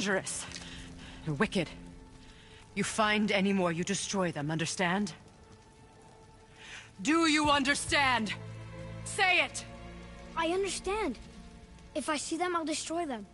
dangerous. You're wicked. You find any more, you destroy them, understand? Do you understand? Say it! I understand. If I see them, I'll destroy them.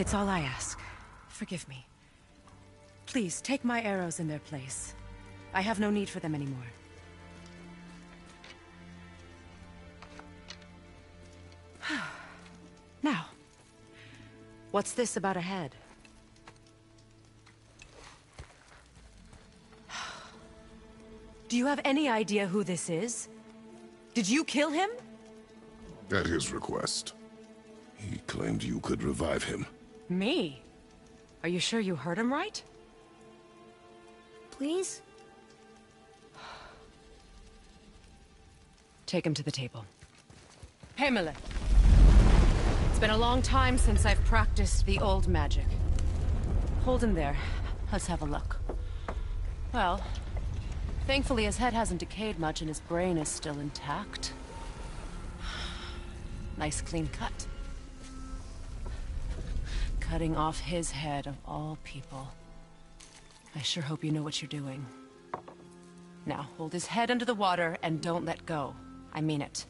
It's all I ask. Forgive me. Please, take my arrows in their place. I have no need for them anymore. Now, what's this about a head? Do you have any idea who this is? Did you kill him? At his request. He claimed you could revive him. Me? Are you sure you heard him right? Please? Take him to the table. Pamela. It's been a long time since I've practiced the old magic. Hold him there. Let's have a look. Well, thankfully his head hasn't decayed much and his brain is still intact. Nice clean cut. Cutting off his head of all people. I sure hope you know what you're doing. Now, hold his head under the water and don't let go. I mean it.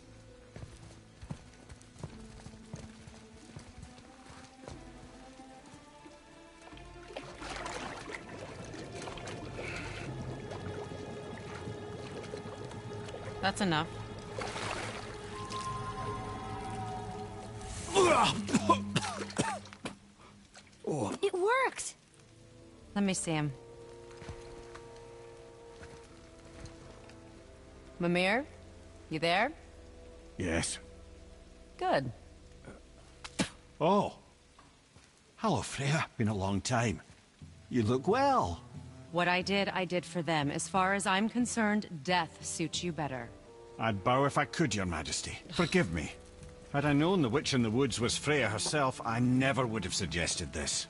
That's enough. It worked! Let me see him. Mimir? You there? Yes. Good. Oh. Hello, Freya. Been a long time. You look well. What I did for them. As far as I'm concerned, death suits you better. I'd bow if I could, Your Majesty. Forgive me. Had I known the witch in the woods was Freya herself, I never would have suggested this.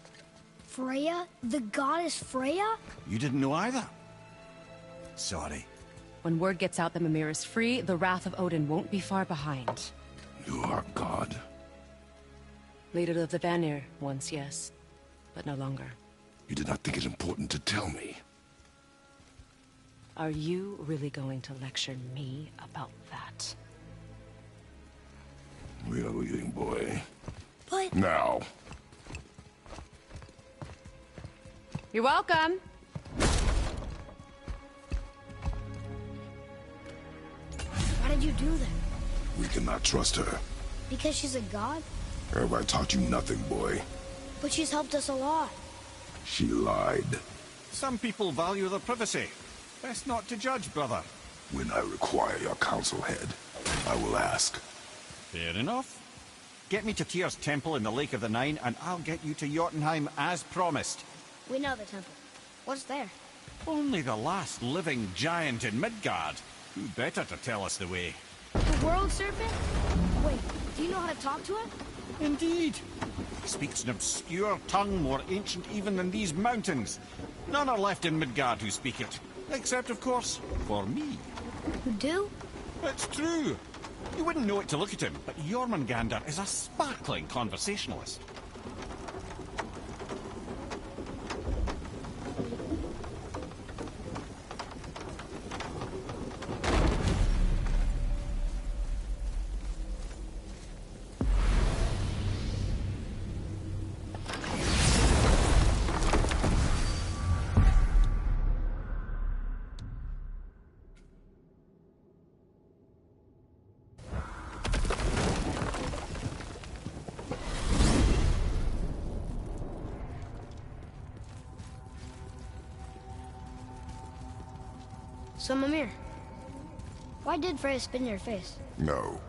Freya? The goddess Freya? You didn't know either? Sorry. When word gets out that Mimir is free, the wrath of Odin won't be far behind. You are God. Leader of the Vanir, once, yes. But no longer. You did not think it important to tell me. Are you really going to lecture me about that? We are leaving, boy. But... Now. You're welcome. Why did you do that? We cannot trust her. Because she's a god? Have I taught you nothing, boy? But she's helped us a lot. She lied. Some people value their privacy. Best not to judge, brother. When I require your council head, I will ask. Fair enough. Get me to Tyr's temple in the Lake of the Nine, and I'll get you to Jotunheim as promised. We know the temple. What's there? Only the last living giant in Midgard. Who better to tell us the way? The world serpent? Wait, do you know how to talk to it? Indeed. He speaks an obscure tongue more ancient even than these mountains. None are left in Midgard who speak it. Except, of course, for me. You do? It's true. You wouldn't know it to look at him, but Jormungandr is a sparkling conversationalist. So, Mimir, why did Freya spin your face? No.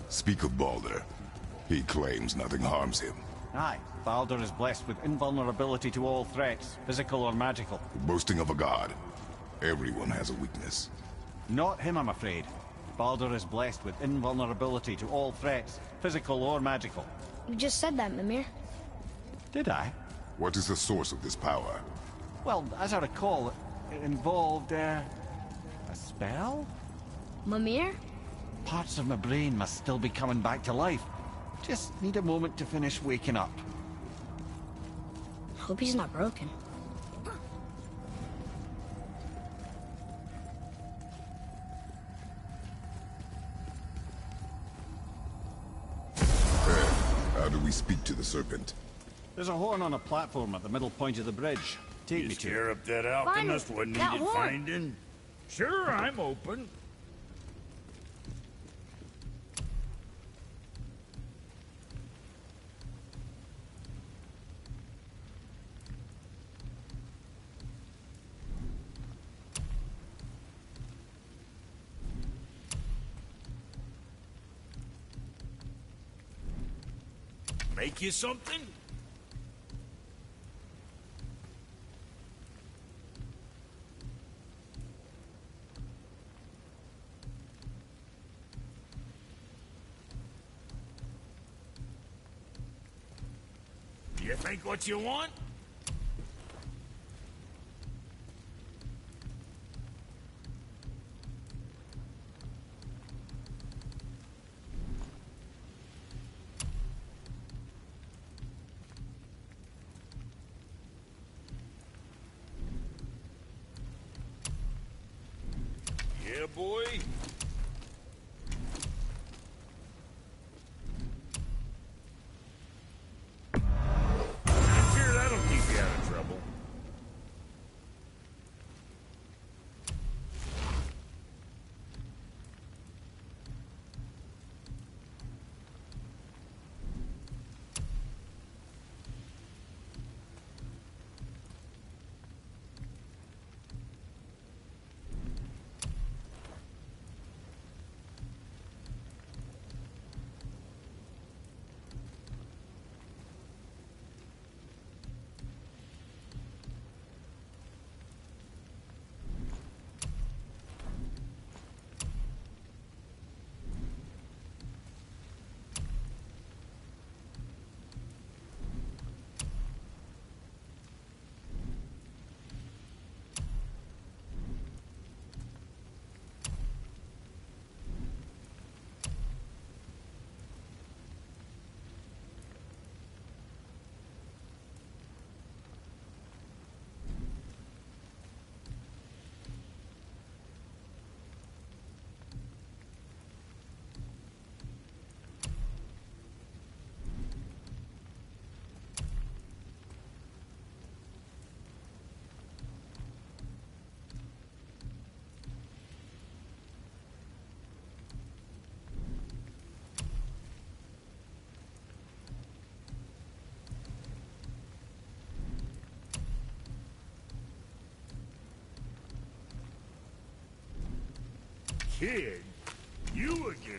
Speak of Baldur. He claims nothing harms him. Aye, Baldur is blessed with invulnerability to all threats, physical or magical. Boasting of a god. Everyone has a weakness. Not him, I'm afraid. Baldur is blessed with invulnerability to all threats, physical or magical. You just said that, Mimir. Did I? What is the source of this power? Well, as I recall, it involved, a spell? Mimir? Parts of my brain must still be coming back to life. Just need a moment to finish waking up. Hope he's not broken. How do we speak to the serpent? There's a horn on a platform at the middle point of the bridge. Take me You to scare it. up that alchemist what that needed horn. finding? Sure, I'm open. Make you something? You think what you want? Yeah, boy. I'm sure that'll keep you out of trouble. Kid, you again.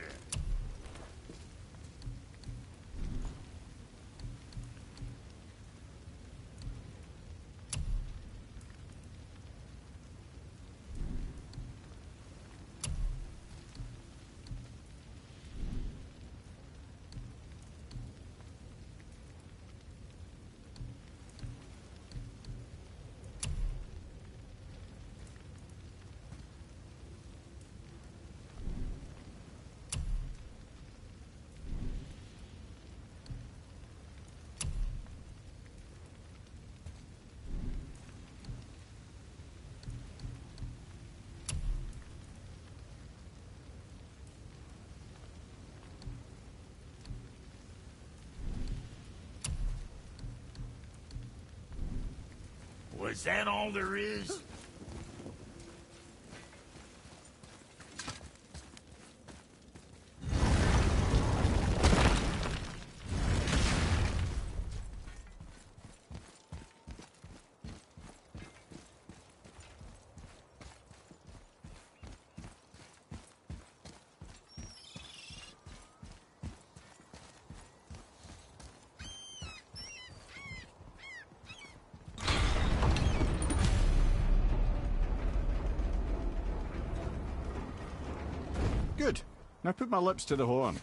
is that all there is? Good. Now put my lips to the horn.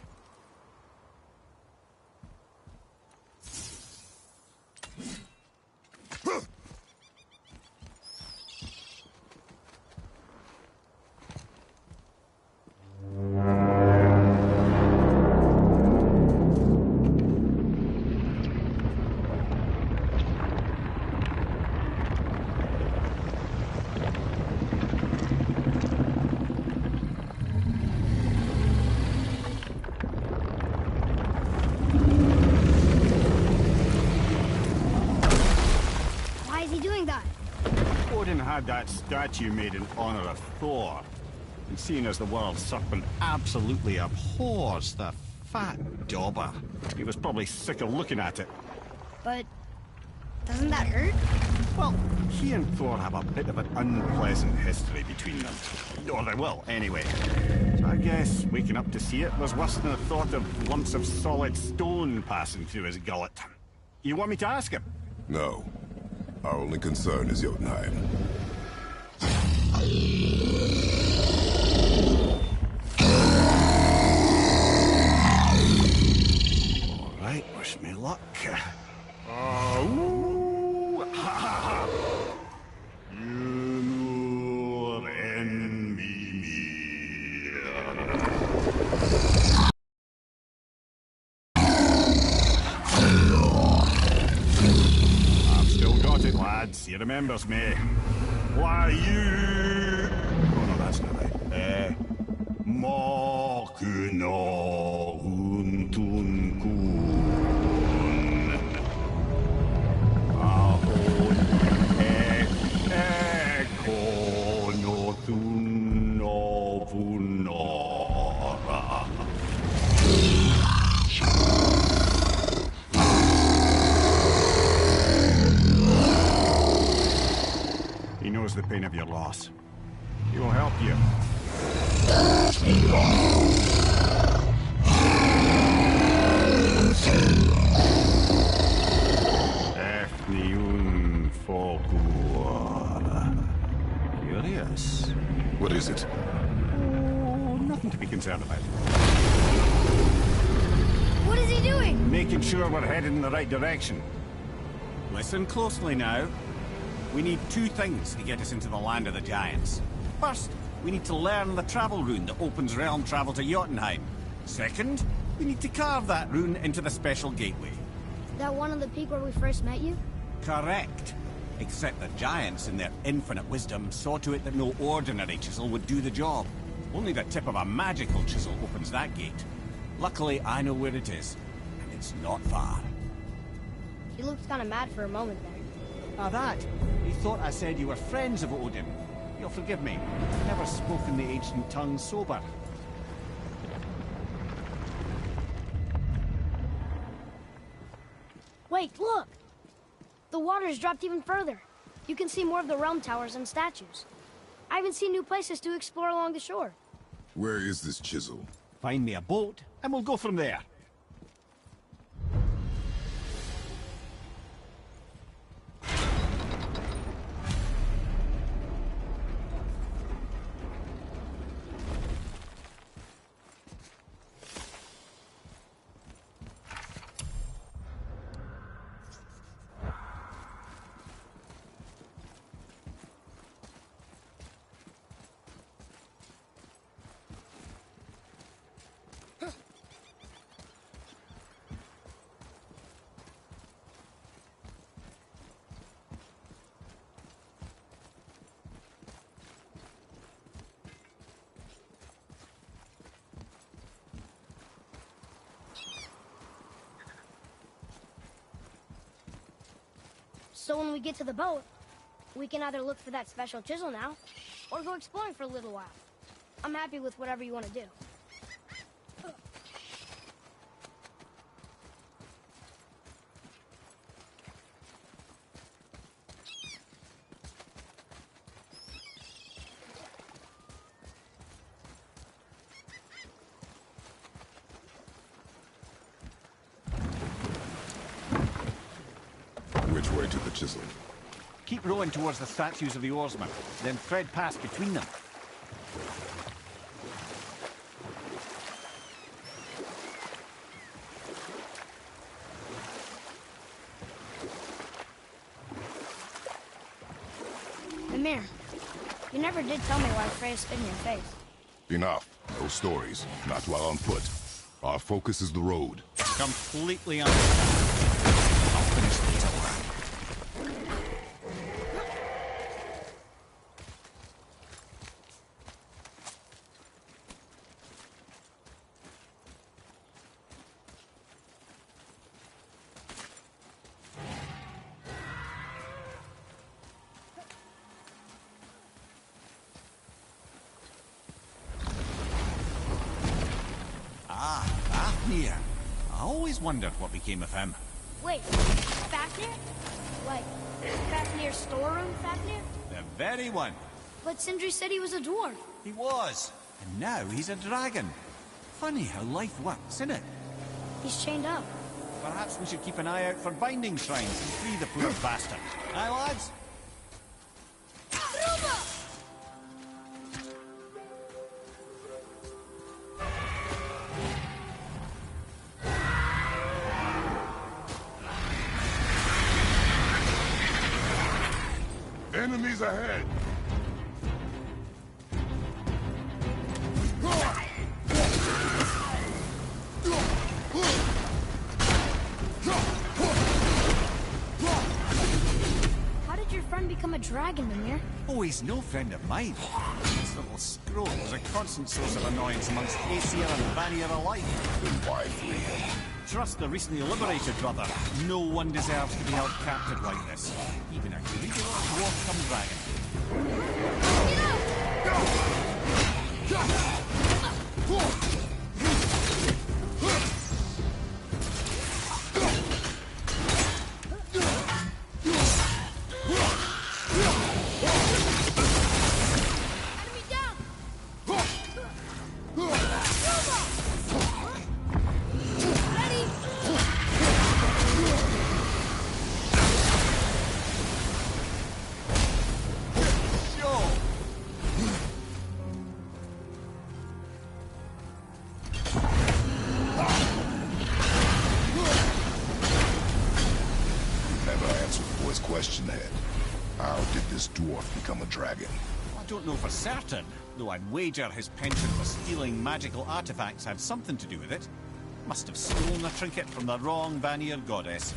Why is he doing that? Odin had that statue made in honor of Thor. And seeing as the world serpent absolutely abhors the fat dauber, he was probably sick of looking at it. But doesn't that hurt? Well, he and Thor have a bit of an unpleasant history between them. Or they will, anyway. So I guess waking up to see it was worse than the thought of lumps of solid stone passing through his gullet. You want me to ask him? No. Our only concern is Jotunheim. All right, wish me luck. Ooh, ha ha ha. You and me. I've still got it, lads. He remembers me. Why you? Oh no, that's not right. Makuna untun kun. Ahon ekonotun novunora. He knows the pain of your loss. He will help you. Efniun Folkur. Curious. What is it? Oh, nothing to be concerned about. What is he doing? Making sure we're headed in the right direction. Listen closely now. We need two things to get us into the land of the giants. First, we need to learn the travel rune that opens realm travel to Jotunheim. Second, we need to carve that rune into the special gateway. That one on the peak where we first met you? Correct. Except the giants, in their infinite wisdom, saw to it that no ordinary chisel would do the job. Only the tip of a magical chisel opens that gate. Luckily, I know where it is, and it's not far. He looked kind of mad for a moment there. Ah, that. He thought I said you were friends of Odin. You'll forgive me. I've never spoken the ancient tongue sober. Wait, look! The water's dropped even further. You can see more of the realm towers and statues. I even see new places to explore along the shore. Where is this chisel? Find me a boat, and we'll go from there. So when we get to the boat, We can either look for that special chisel now, or go exploring for a little while. I'm happy with whatever you want to do. Which way to the chisel? Keep rowing towards the statues of the oarsmen, then thread past between them. Mimir, you never did tell me why Freya spit in your face. Enough. No stories. Not while on foot. Our focus is the road. Completely understand. I'll finish the tour. Fafnir. I always wondered what became of him. Wait, Fafnir? Like, Fafnir's storeroom Fafnir? The very one. But Sindri said he was a dwarf. He was. And now he's a dragon. Funny how life works, isn't it? He's chained up. Perhaps we should keep an eye out for binding shrines and free the poor bastard. Aye, lads? Enemies ahead! How did your friend become a dragon, Mimir? Oh, he's no friend of mine. This little scroll was a constant source of annoyance amongst Aesir and Vanir alike. Then why flee him? Trust the recently liberated brother. No one deserves to be held captive like this. Even a greedy little dwarf come dragon. Enemy down! Ready? Never answered the boy's question then. How did this dwarf become a dragon? I don't know for certain, though I'd wager his penchant for stealing magical artifacts had something to do with it. Must have stolen a trinket from the wrong Vanir goddess.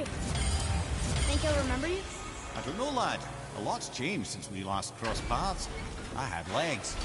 you? Think he'll remember you? I don't know, lad. A lot's changed since we last crossed paths. I had legs.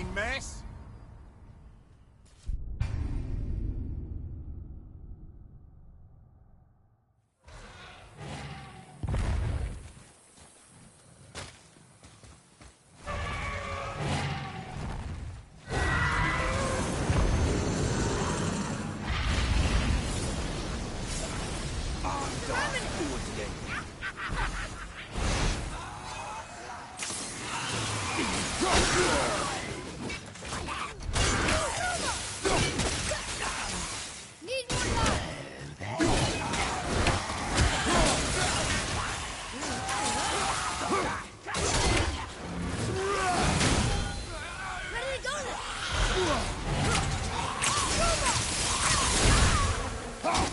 mean mess. Need more time. Ready to go now. Back up.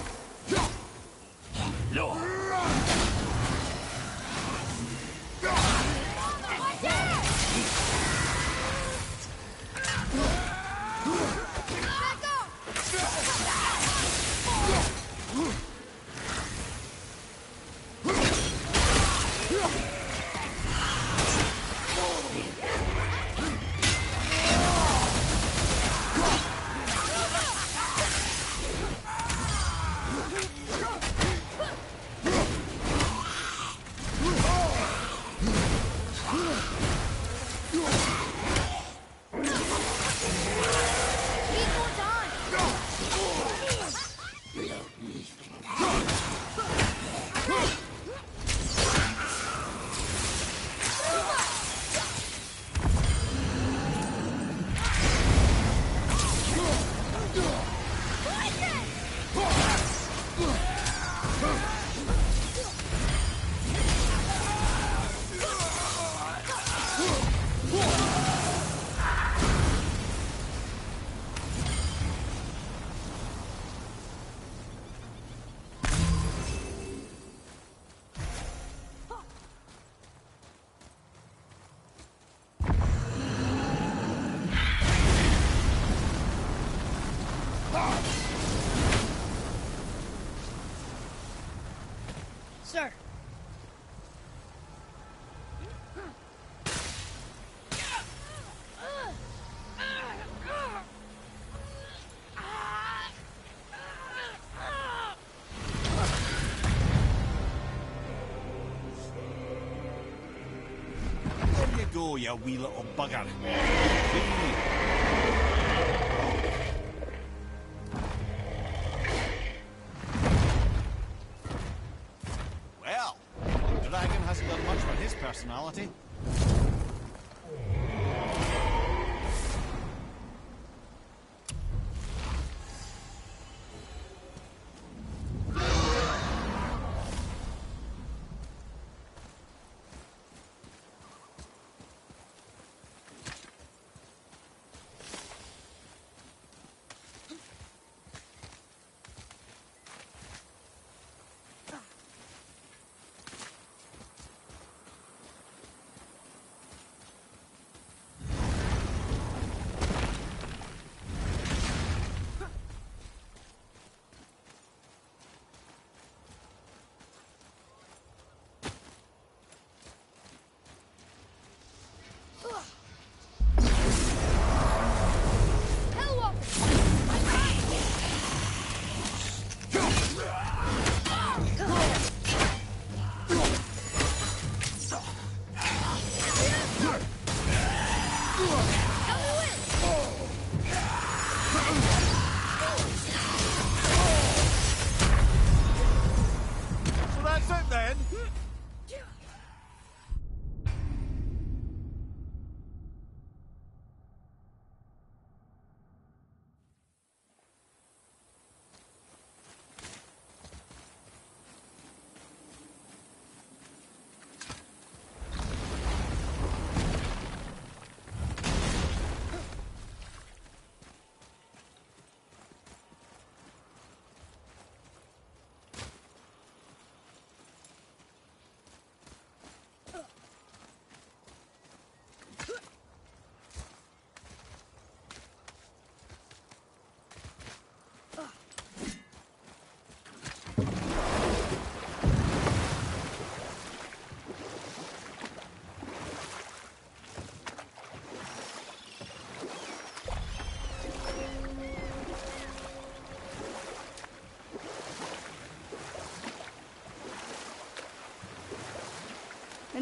Need more time. Sir. There you go, you wee little bugger. Well, the dragon hasn't done much for his personality.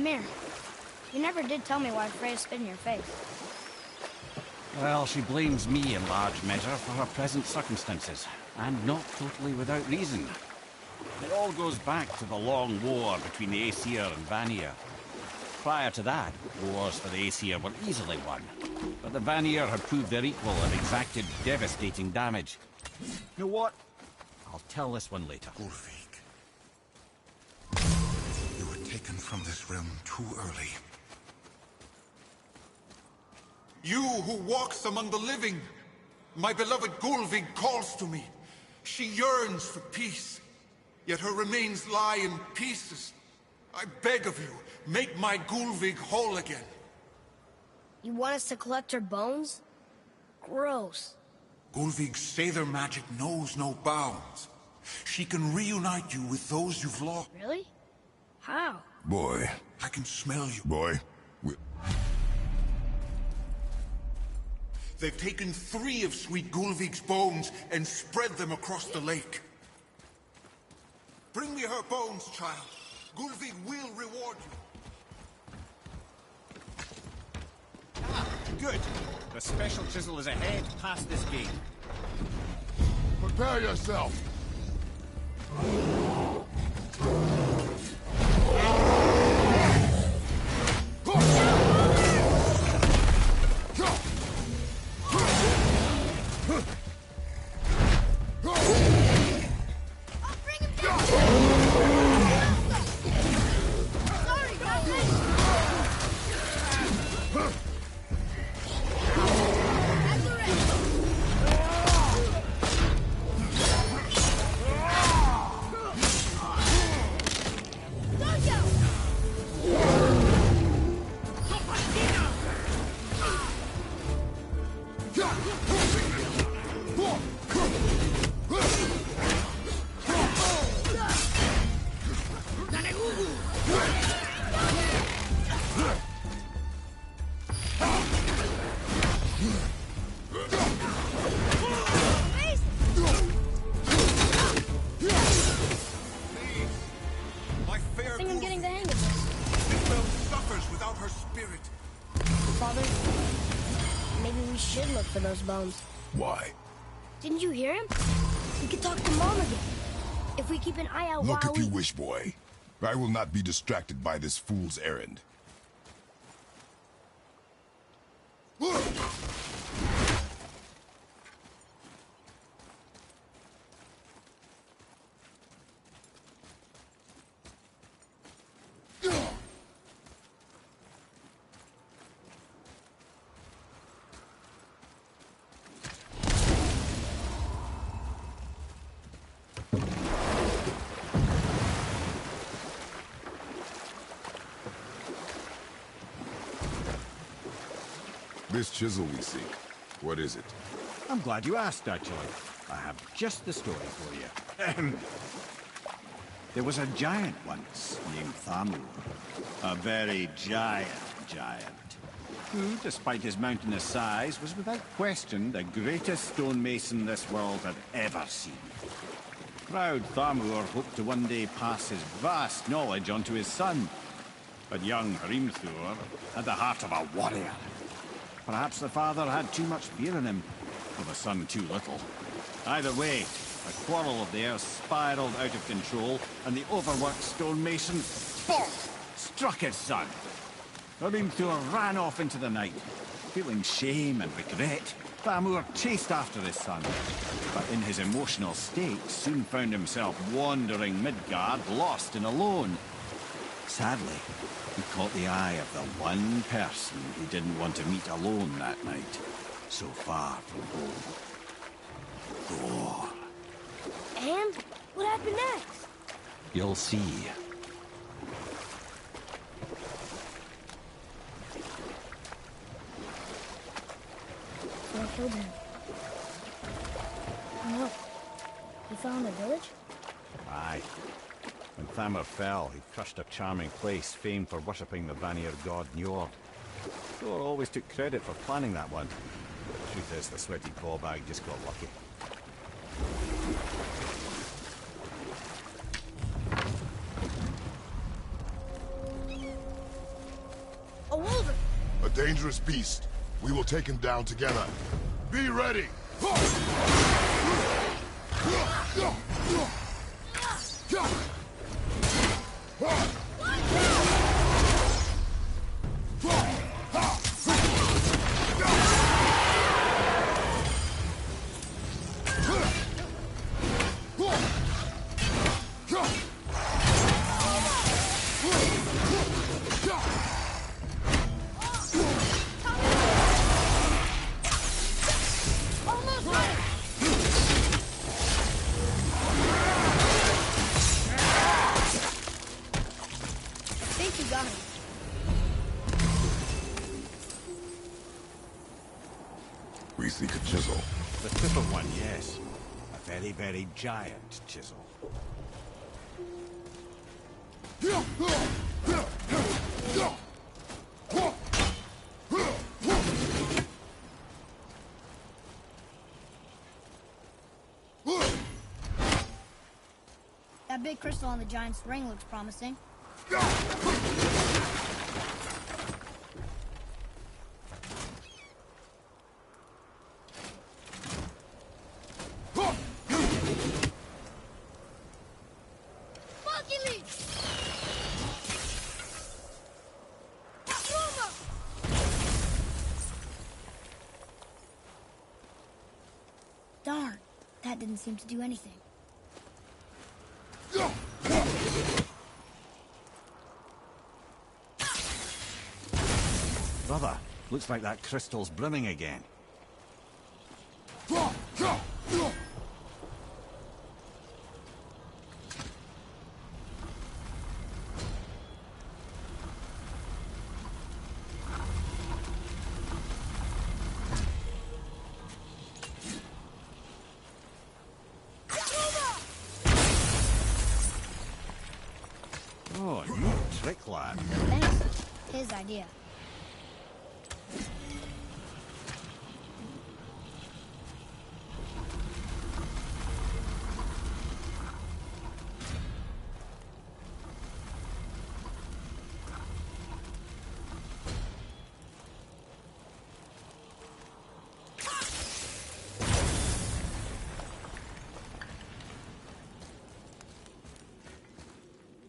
Ymir, you never did tell me why Freya spit in your face. Well, she blames me in large measure for her present circumstances, and not totally without reason. It all goes back to the long war between the Aesir and Vanir. Prior to that, wars for the Aesir were easily won, but the Vanir had proved their equal and exacted devastating damage. You know what? I'll tell this one later. Ulfik, you were taken from this realm too early. You who walks among the living, my beloved Gulvig calls to me. She yearns for peace, yet her remains lie in pieces. I beg of you, make my Gulvig whole again. You want us to collect her bones? Gross. Gulvig's Sather magic knows no bounds. She can reunite you with those you've lost. Really? How? Boy. I can smell you. Boy. They've taken 3 of sweet Gulvig's bones and spread them across the lake. Bring me her bones, child. Gulvig will reward you. Ah, good. The special chisel is ahead past this gate. Prepare yourself. For those bones. Why? Didn't you hear him? We could talk to Mom again. If we keep an eye out Look while if you wish, boy. I will not be distracted by this fool's errand. This chisel we seek, what is it? I'm glad you asked, actually. I have just the story for you. There was a giant once named Thamur. A very giant, who, despite his mountainous size, was without question the greatest stonemason this world had ever seen. Proud Thamur hoped to one day pass his vast knowledge on to his son. But young Hrimthur had the heart of a warrior. Perhaps the father had too much fear in him, or the son too little. Either way, a quarrel of theirs spiraled out of control, and the overworked stonemason, BONK! Struck his son. Hrimthur ran off into the night. Feeling shame and regret, Thamur chased after his son, but in his emotional state soon found himself wandering Midgard, lost and alone. Sadly, he caught the eye of the one person he didn't want to meet alone that night, so far from home. Thor. And? What happened next? You'll see. Thor killed him. No. He fell in the village? Aye. When Thamur fell, he crushed a charming place famed for worshipping the Vanir god Njord. Thor always took credit for planning that one. The truth is, the sweaty clawbag just got lucky. dangerous beast. We will take him down together. Be ready! We seek a chisel. The tip of one, yes. A very, very giant chisel. That big crystal on the giant's ring looks promising. Darn, that didn't seem to do anything. Brother, looks like that crystal's brimming again. Oh, you trick lad. Thanks. His idea.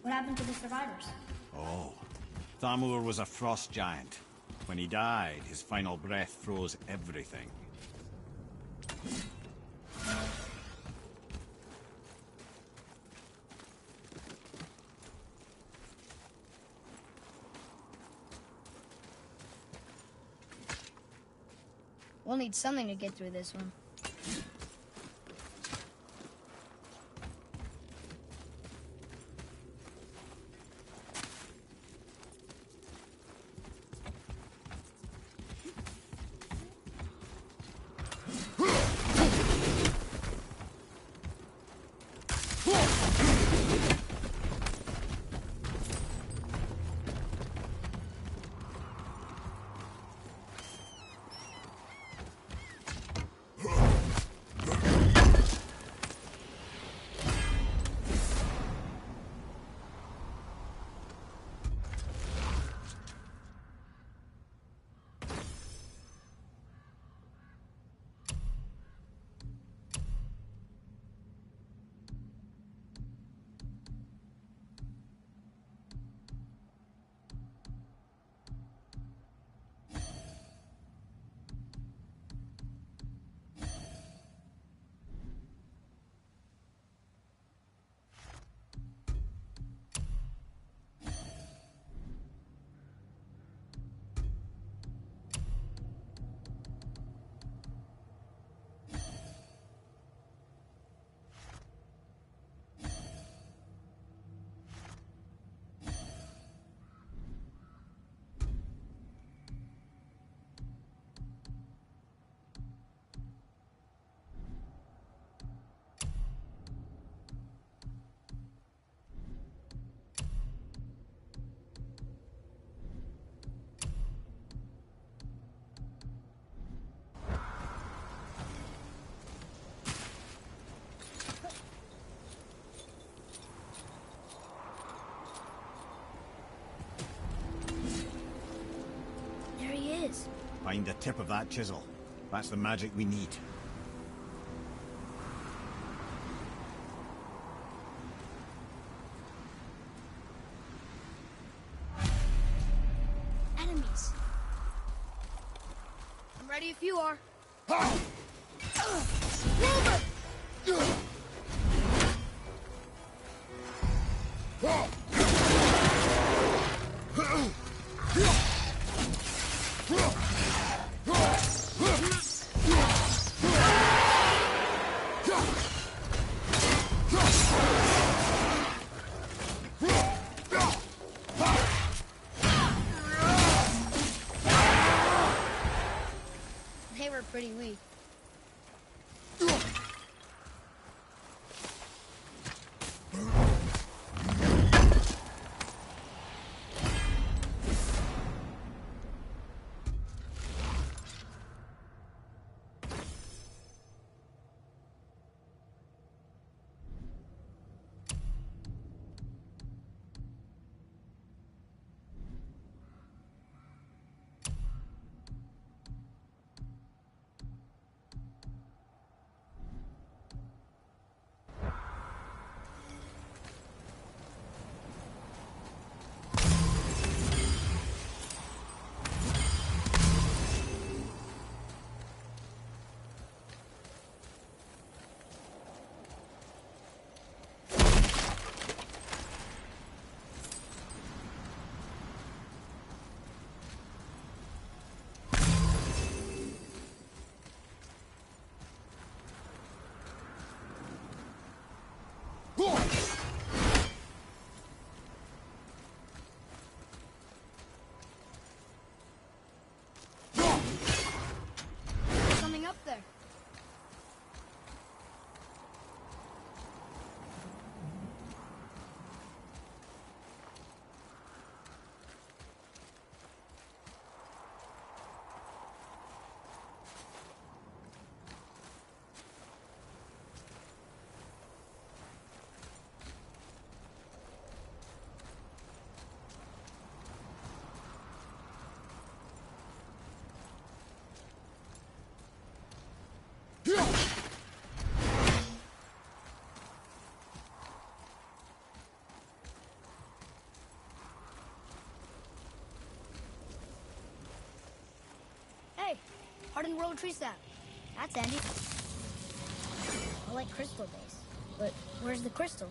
What happened to the survivors? Oh, Thamur was a frost giant. When he died, his final breath froze everything. We'll need something to get through this one. Find the tip of that chisel. That's the magic we need. Enemies. I'm ready if you are. They were pretty weak. Something up there. Hey, hardened roller tree sap. That's handy. I like crystal base, but where's the crystal?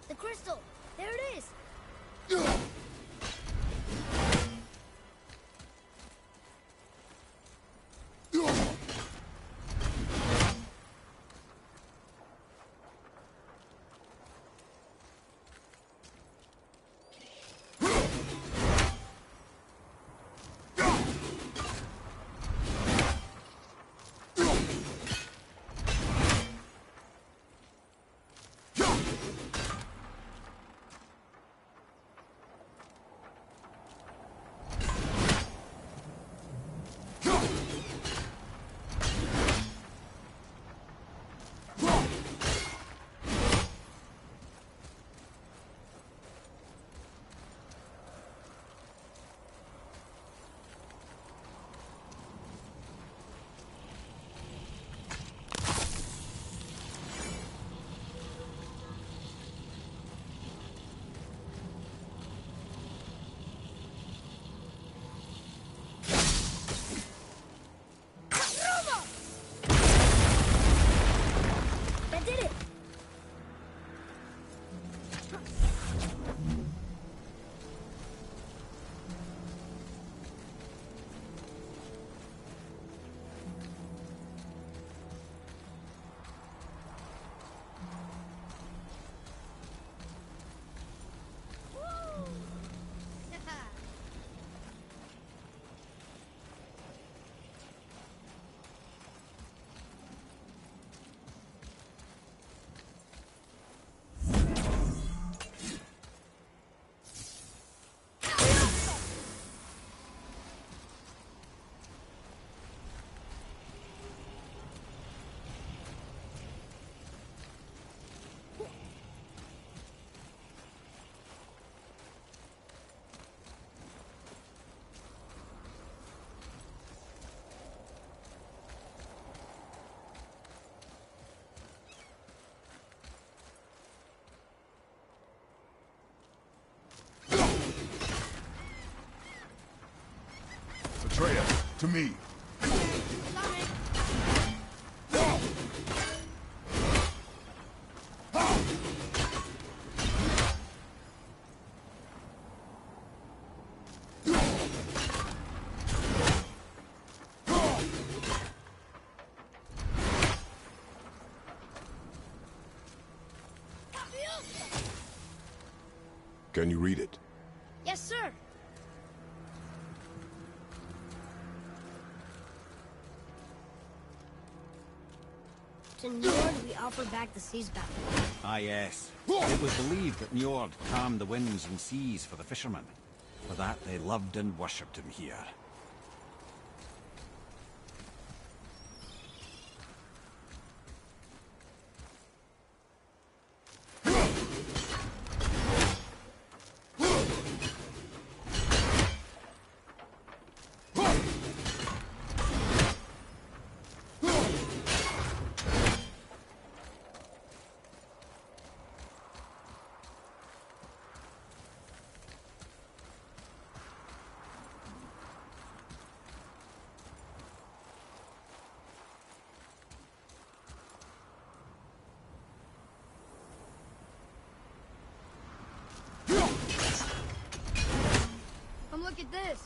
The crystal! There it is! to me. Can you read it? Yes, sir. To Njord, we offer back the sea's battle. Ah, yes. It was believed that Njord calmed the winds and seas for the fishermen. For that, they loved and worshipped him here. Come look at this.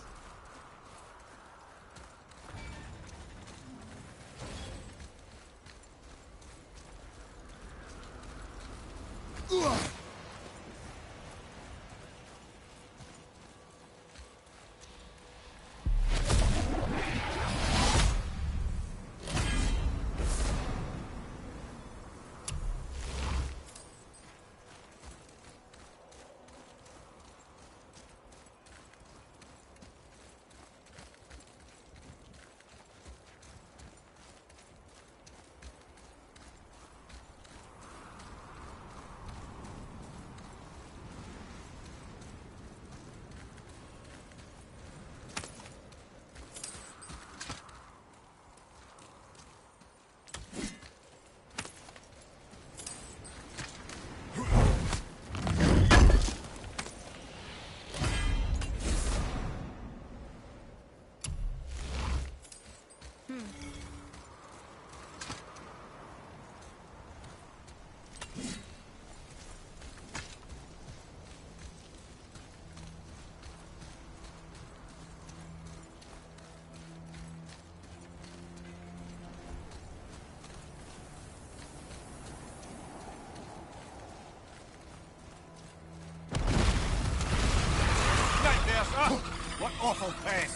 What awful pest!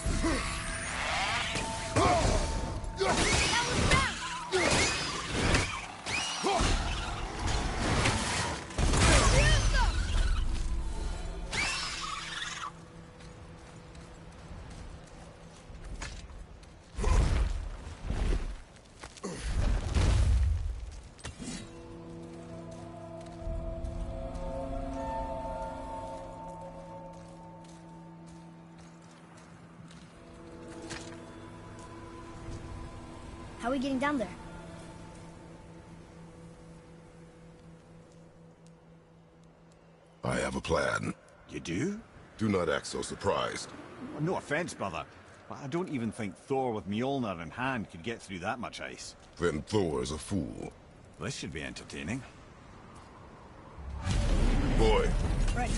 How are we getting down there? I have a plan. You do? Do not act so surprised. No offense, brother, but I don't even think Thor with Mjolnir in hand could get through that much ice. Then Thor is a fool. This should be entertaining. Boy. Ready.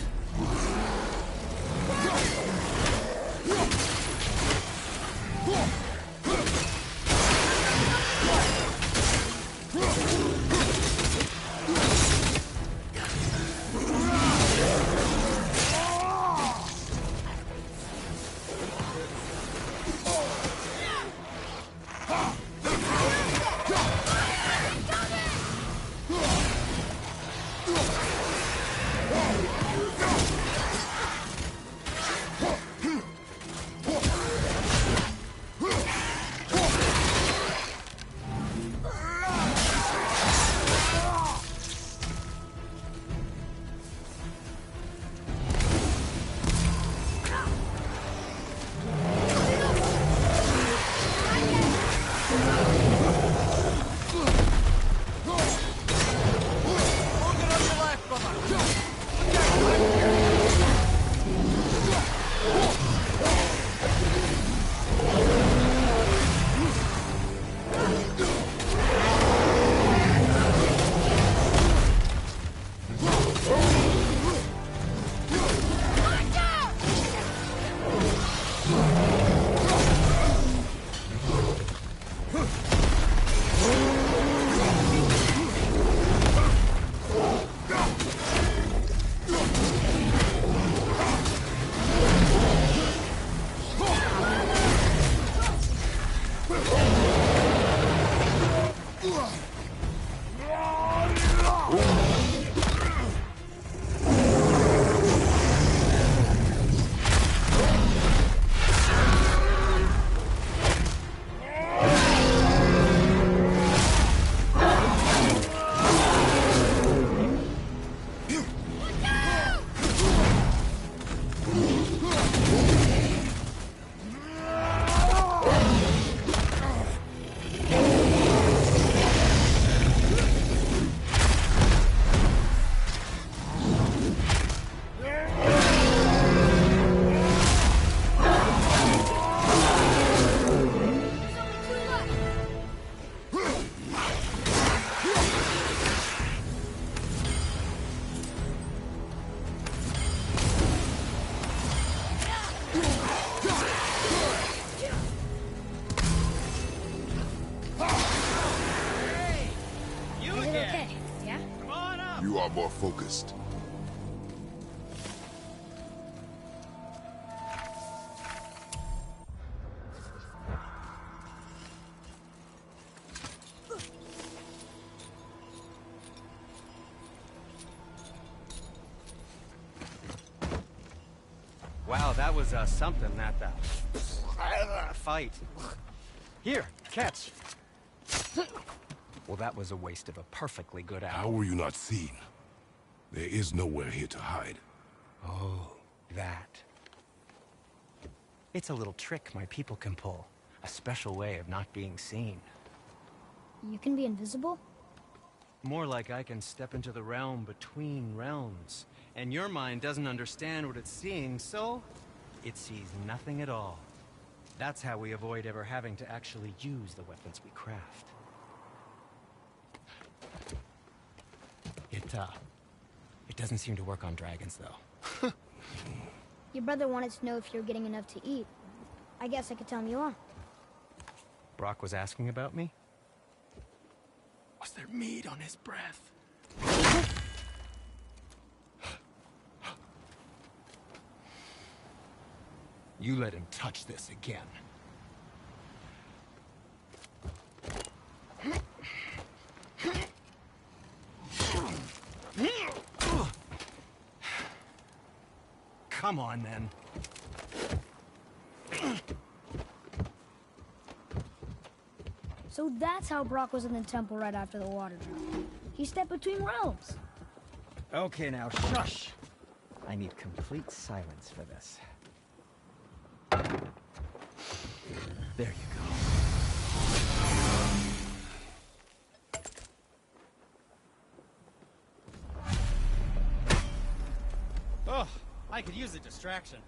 more focused. Wow, that was something, that fight. Here, catch. Well, that was a waste of a perfectly good How hour. were you not seen? There is nowhere here to hide. Oh, that. It's a little trick my people can pull. A special way of not being seen. You can be invisible? More like I can step into the realm between realms. And your mind doesn't understand what it's seeing, so it sees nothing at all. That's how we avoid ever having to actually use the weapons we craft. It doesn't seem to work on dragons, though. Your brother wanted to know if you're getting enough to eat. I guess I could tell him you are. Brock was asking about me? Was there meat on his breath? You let him touch this again. Come on, then. So that's how Brock was in the temple right after the water drop. He stepped between realms. Okay, now, shush. I need complete silence for this. There you go. Oh, I could use a distraction.